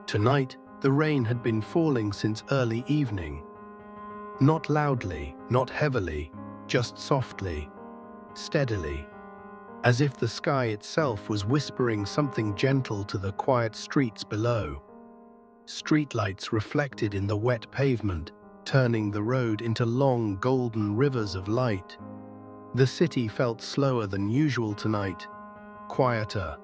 Tonight, the rain had been falling since early evening. Not loudly, not heavily, just softly, steadily, as if the sky itself was whispering something gentle to the quiet streets below. Streetlights reflected in the wet pavement, turning the road into long golden rivers of light. The city felt slower than usual tonight, quieter,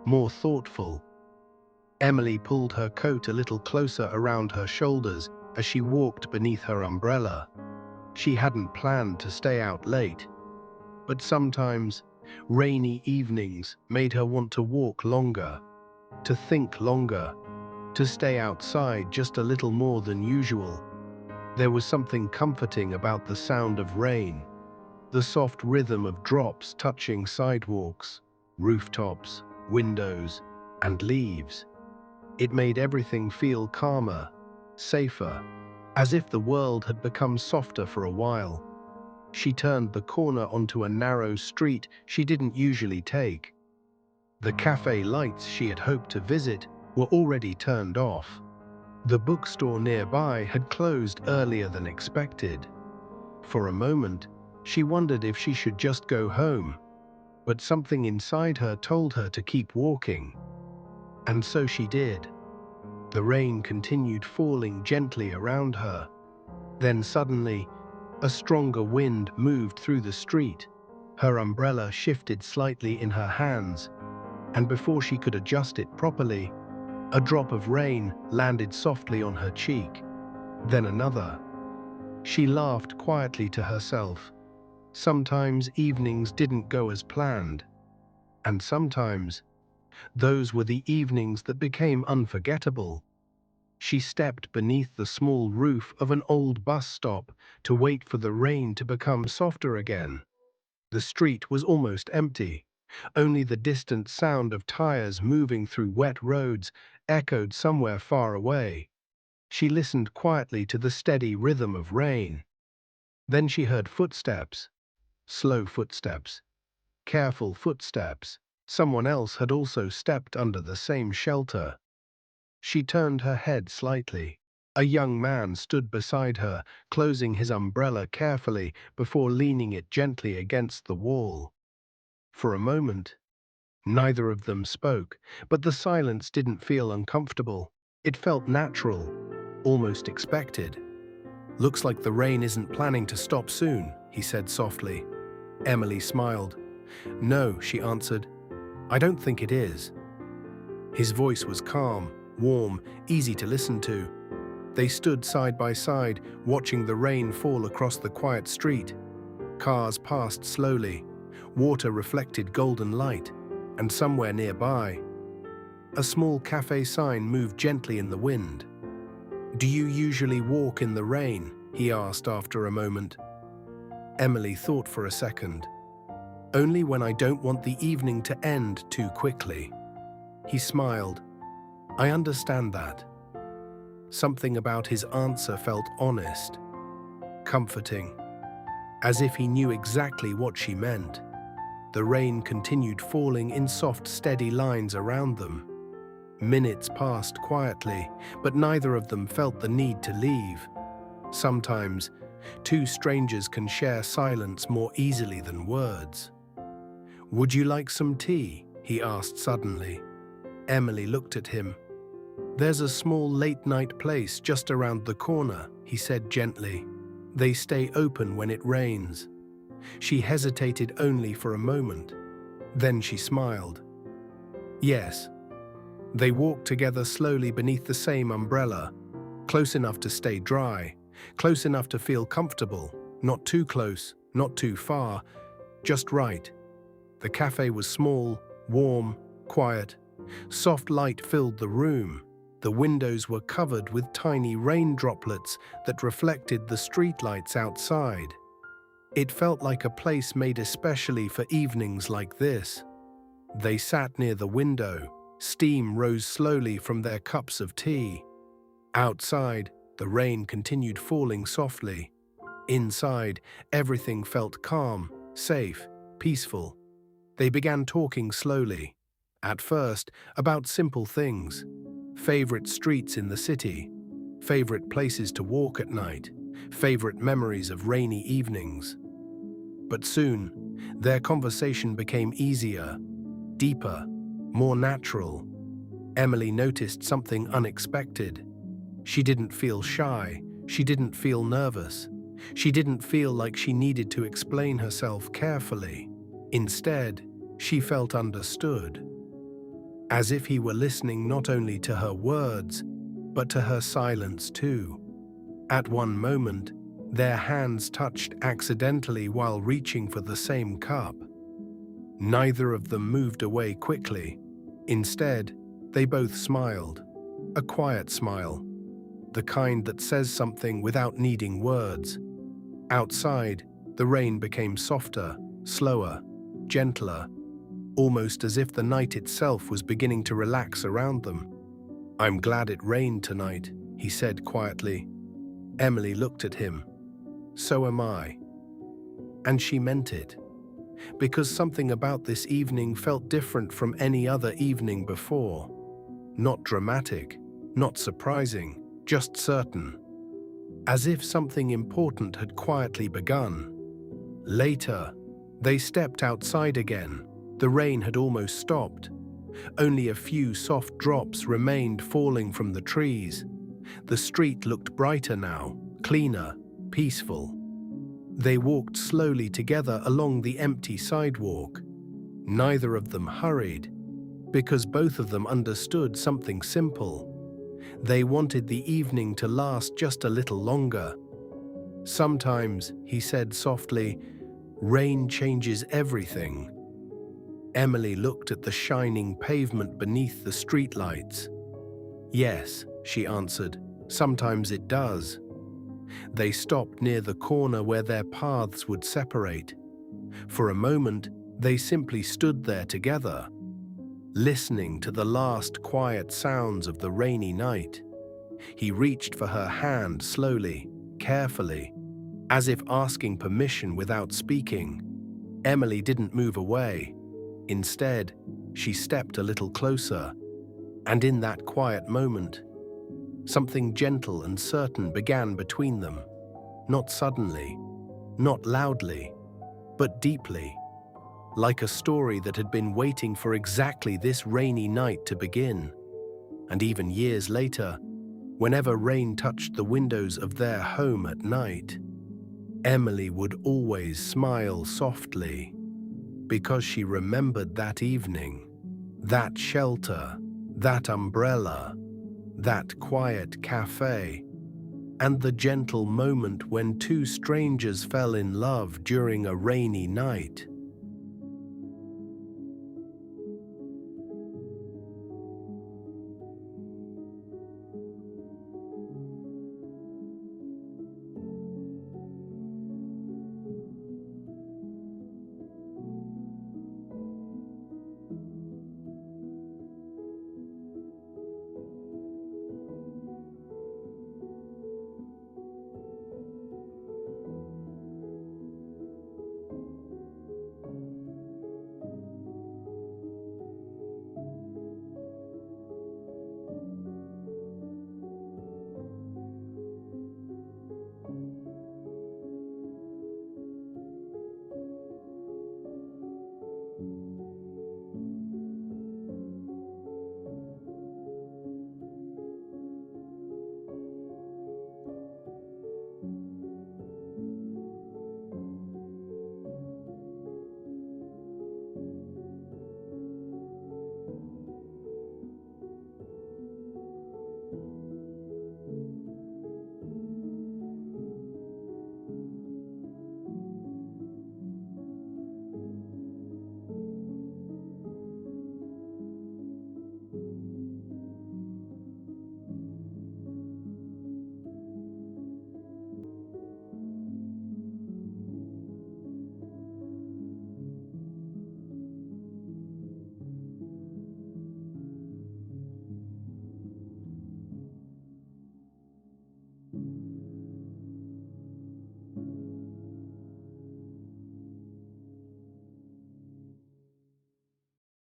more thoughtful. Emily pulled her coat a little closer around her shoulders as she walked beneath her umbrella. She hadn't planned to stay out late, but sometimes rainy evenings made her want to walk longer, to think longer, to stay outside just a little more than usual. There was something comforting about the sound of rain, the soft rhythm of drops touching sidewalks, rooftops, windows, and leaves. It made everything feel calmer, safer, as if the world had become softer for a while. She turned the corner onto a narrow street she didn't usually take. The cafe lights she had hoped to visit were already turned off. The bookstore nearby had closed earlier than expected. For a moment, she wondered if she should just go home, but something inside her told her to keep walking. And so she did. The rain continued falling gently around her. Then suddenly, a stronger wind moved through the street. Her umbrella shifted slightly in her hands, and before she could adjust it properly, a drop of rain landed softly on her cheek. Then another. She laughed quietly to herself. Sometimes evenings didn't go as planned, and sometimes those were the evenings that became unforgettable. She stepped beneath the small roof of an old bus stop to wait for the rain to become softer again. The street was almost empty. Only the distant sound of tires moving through wet roads echoed somewhere far away. She listened quietly to the steady rhythm of rain. Then she heard footsteps, slow footsteps, careful footsteps. Someone else had also stepped under the same shelter. She turned her head slightly. A young man stood beside her, closing his umbrella carefully before leaning it gently against the wall. For a moment, neither of them spoke, but the silence didn't feel uncomfortable. It felt natural, almost expected. "Looks like the rain isn't planning to stop soon," he said softly. Emily smiled. "No," she answered. "I don't think it is." His voice was calm, warm, easy to listen to. They stood side by side, watching the rain fall across the quiet street. Cars passed slowly. Water reflected golden light, and somewhere nearby, a small cafe sign moved gently in the wind. "Do you usually walk in the rain?" he asked after a moment. Emily thought for a second. "Only when I don't want the evening to end too quickly." He smiled. "I understand that." Something about his answer felt honest, comforting, as if he knew exactly what she meant. The rain continued falling in soft, steady lines around them. Minutes passed quietly, but neither of them felt the need to leave. Sometimes, two strangers can share silence more easily than words. "Would you like some tea?" he asked suddenly. Emily looked at him. "There's a small late-night place just around the corner," he said gently. "They stay open when it rains." She hesitated only for a moment. Then she smiled. "Yes." They walked together slowly beneath the same umbrella, close enough to stay dry, close enough to feel comfortable, not too close, not too far, just right. The cafe was small, warm, quiet. Soft light filled the room. The windows were covered with tiny rain droplets that reflected the streetlights outside. It felt like a place made especially for evenings like this. They sat near the window. Steam rose slowly from their cups of tea. Outside, the rain continued falling softly. Inside, everything felt calm, safe, peaceful. They began talking slowly. At first, about simple things. favorite streets in the city, favorite places to walk at night, favorite memories of rainy evenings. But soon, their conversation became easier, deeper, more natural. Emily noticed something unexpected. She didn't feel shy. She didn't feel nervous. She didn't feel like she needed to explain herself carefully. Instead, she felt understood, as if he were listening not only to her words, but to her silence too. At one moment, their hands touched accidentally while reaching for the same cup. Neither of them moved away quickly. Instead, they both smiled. A quiet smile, the kind that says something without needing words. Outside, the rain became softer, slower, gentler, almost as if the night itself was beginning to relax around them. "I'm glad it rained tonight," he said quietly. Emily looked at him. "So am I." And she meant it, because something about this evening felt different from any other evening before. Not dramatic, not surprising, just certain. As if something important had quietly begun. Later, they stepped outside again. The rain had almost stopped. Only a few soft drops remained falling from the trees. The street looked brighter now, cleaner, peaceful. They walked slowly together along the empty sidewalk. Neither of them hurried, because both of them understood something simple. They wanted the evening to last just a little longer. "Sometimes," he said softly, "rain changes everything." Emily looked at the shining pavement beneath the streetlights. "Yes," she answered, "sometimes it does." They stopped near the corner where their paths would separate. For a moment, they simply stood there together, listening to the last quiet sounds of the rainy night. He reached for her hand slowly, carefully, as if asking permission without speaking. Emily didn't move away. Instead, she stepped a little closer, and in that quiet moment, something gentle and certain began between them. Not suddenly, not loudly, but deeply, like a story that had been waiting for exactly this rainy night to begin. And even years later, whenever rain touched the windows of their home at night, Emily would always smile softly, because she remembered that evening, that shelter, that umbrella, that quiet cafe, and the gentle moment when two strangers fell in love during a rainy night.